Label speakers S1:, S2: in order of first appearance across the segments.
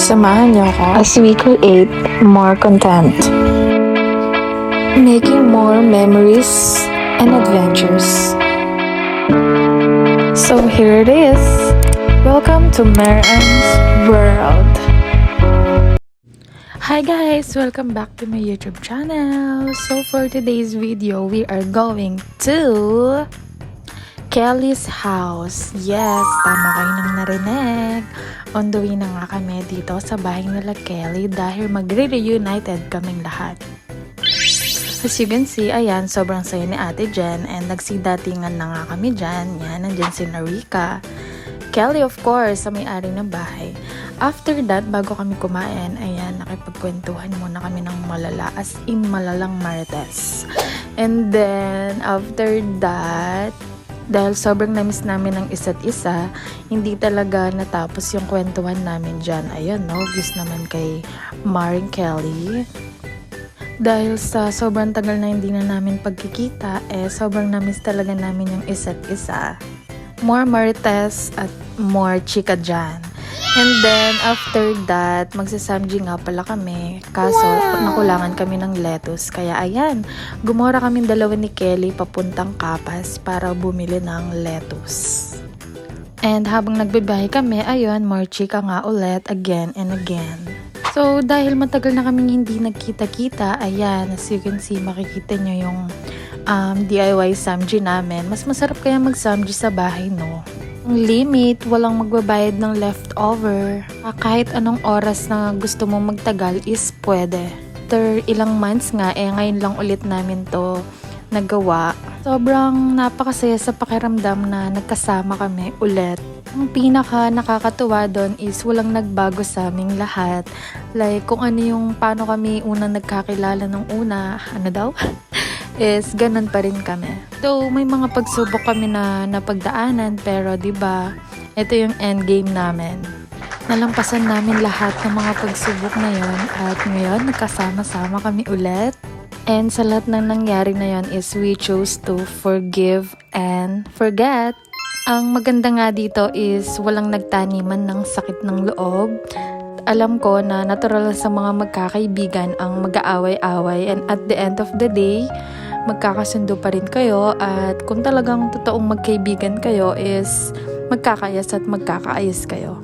S1: Samahan niyo ako as we create more content, making more memories and adventures. So here it is. Welcome to Maran's World. Hi guys! Welcome back to my YouTube channel. So for today's video, we are going to Kelly's house. Yes, tama kayo nang narinig. On the way na nga kami dito sa bahay nila Kelly dahil magre-reunited kaming lahat. As you can see, ayan, sobrang saya ni Ate Jen and nagsidatingan na nga kami dyan. Yan, nandyan si Narika. Kelly, of course, sa may-ari ng bahay. After that, bago kami kumain, ayan, nakipagkwentuhan muna kami ng malala, as in malalang marites. And then, after that, dahil sobrang namiss namin ng isa't isa, hindi talaga natapos yung kwentuhan namin dyan. Ayun, no, views naman kay Maring Kelly. Dahil sa sobrang tagal na hindi na namin pagkikita, sobrang namiss talaga namin yung isa't isa. More marites at more chika dyan. And then, after that, magsasamji nga pala kami. Kaso, nakulangan kami ng lettuce. Kaya, ayan, gumora kami dalawa ni Kelly papuntang Kapas para bumili ng lettuce. And habang nagbibiyahe kami, ayun, more chika nga ulit, again and again. So, dahil matagal na kaming hindi nagkita-kita, ayan, as you can see, makikita nyo yung DIY samji namin. Mas masarap kaya mag-samji sa bahay, no? Limit, walang magbabayad ng leftover. Kahit anong oras na gusto mo magtagal is pwede. After ilang months nga, ngayon lang ulit namin to nagawa. Sobrang napakasaya sa pakiramdam na nagkasama kami ulit. Ang pinaka nakakatuwa doon is walang nagbago sa aming lahat. Like kung ano yung paano kami unang nagkakilala ng una, ano daw? Is ganun pa rin kami. So, may mga pagsubok kami na napagdaanan pero 'di ba, ito yung endgame namin. Nalampasan namin lahat ng mga pagsubok na 'yon at ngayon nagkasama-sama kami ulit. And sa lahat ng nangyari na 'yon is we chose to forgive and forget. Ang maganda nga dito is walang nagtaniman ng sakit ng loob. Alam ko na natural sa mga magkakaibigan ang mag-aaway-away and at the end of the day, magkakasundo pa rin kayo at kung talagang totoong magkaibigan kayo is magkakayas at magkakaayos kayo.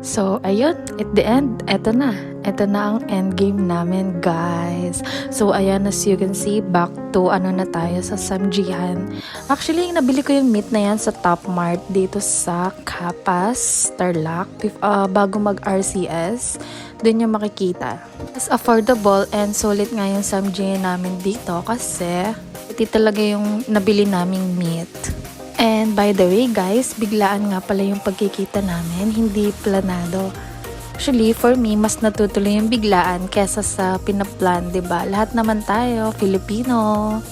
S1: So, ayun, at the end, eto na ang endgame namin, guys. So, ayan, as you can see, back to na tayo sa samjihan. Actually, nabili ko yung meat na yan sa Top Mart dito sa Kapas, Tarlac, bago mag-RCS. Doon yung makikita. It's affordable and solid nga yung samjihan namin dito kasi ito talaga yung nabili naming meat. And by the way guys, biglaan nga pala yung pagkikita namin, hindi planado. Actually, for me, mas natutuloy yung biglaan kesa sa pinaplan, diba? Lahat naman tayo, Filipino.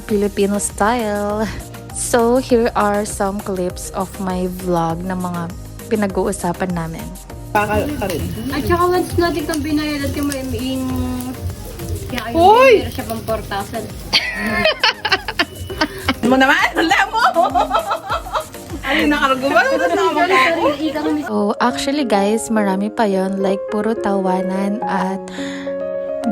S1: Filipino style. So, here are some clips of my vlog na mga pinag-uusapan namin.
S2: At saka once natin kang binayaran ka mo in... Kaya
S3: Hoy!
S2: meron siya pang 4,000.
S3: Mo naman, wala mo. Ano nakaragawa?
S1: So, actually guys, marami pa yon, like puro tawanan at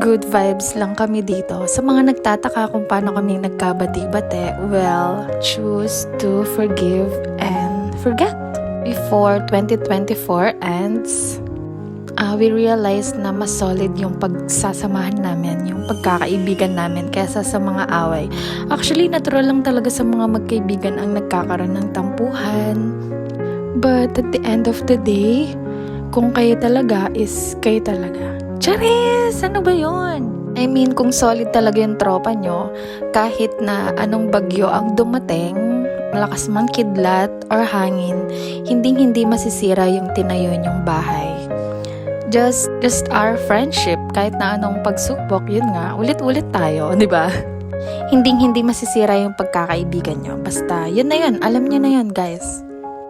S1: good vibes lang kami dito. Sa mga nagtataka kung paano kami nagkabati-bate, well, choose to forgive and forget. Before 2024 ends, we realized na mas solid yung pagsasamahan namin, yung pagkakaibigan namin kesa sa mga away. Actually, natural lang talaga sa mga magkaibigan ang nagkakaroon ng tampuhan. But at the end of the day, kung kayo talaga is kayo talaga. Charis! Ano ba yun? Kung solid talaga yung tropa nyo, kahit na anong bagyo ang dumating, malakas mang kidlat or hangin, hindi masisira yung tinayo nyong bahay. Just our friendship, kahit na anong pagsubok, yun nga, ulit-ulit tayo, di ba? Hindi masisira yung pagkakaibigan nyo. Basta, yun na yun. Alam nyo na yun, guys.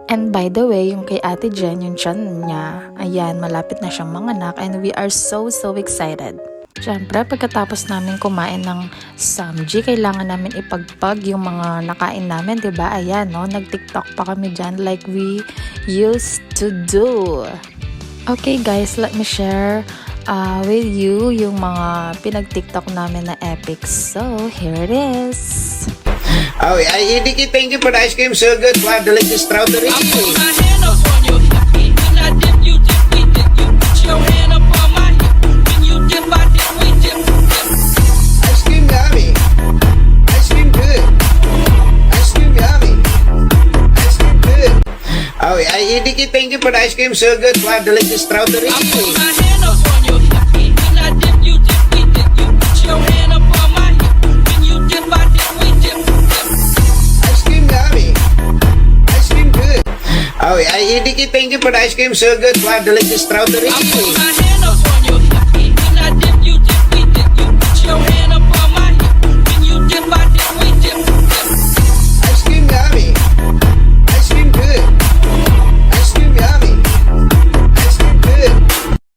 S1: And by the way, yung kay Ate Jen, yung tiyan niya, ayan, malapit na siyang manganak and we are so excited. Siyempre, pagkatapos namin kumain ng samji, kailangan namin ipagpag yung mga nakain namin, diba? Ayan, no? Nag-TikTok pa kami dyan like we used to do. Okay guys, let me share with you yung mga pinag-tiktok namin na epics. So, here it is.
S4: Oh, Edie, thank you for the ice cream. So good. Wow, delicious strawberry.
S5: I put my hand up on your hip. When I dip, you dip, we dip. You put your hand up on my hip. When you dip, I dip, we dip.
S4: Ice cream yummy. Ice cream good. Ice cream yummy. Ice cream good. Oh, Edie, thank you for the ice cream. So good. Wow, delicious strawberry.
S5: I put my hand up on your hip. When I dip, you dip, we dip. You put your hand up on my hip. When you dip, I dip, we dip.
S4: Ice cream yummy. Ice cream good. Oh, Edie, thank you for the ice cream. So good. Wow, delicious strawberry.
S5: I put my hand up on your hip. When I dip, you dip, we dip. You put your hand up on my hip. When you dip, I dip, we dip.
S4: Ice cream yummy. Ice cream good. Ice cream yummy. Ice cream good.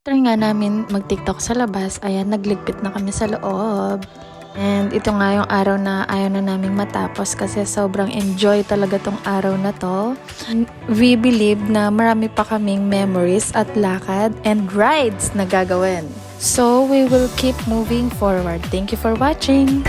S1: Try nga namin mag-tiktok sa labas. Ayan, nagligpit na kami sa loob. And ito nga yung araw na ayaw na naming matapos kasi sobrang enjoy talaga tong araw na to. We believe na marami pa kaming memories at lakad and rides na gagawin. So, we will keep moving forward. Thank you for watching!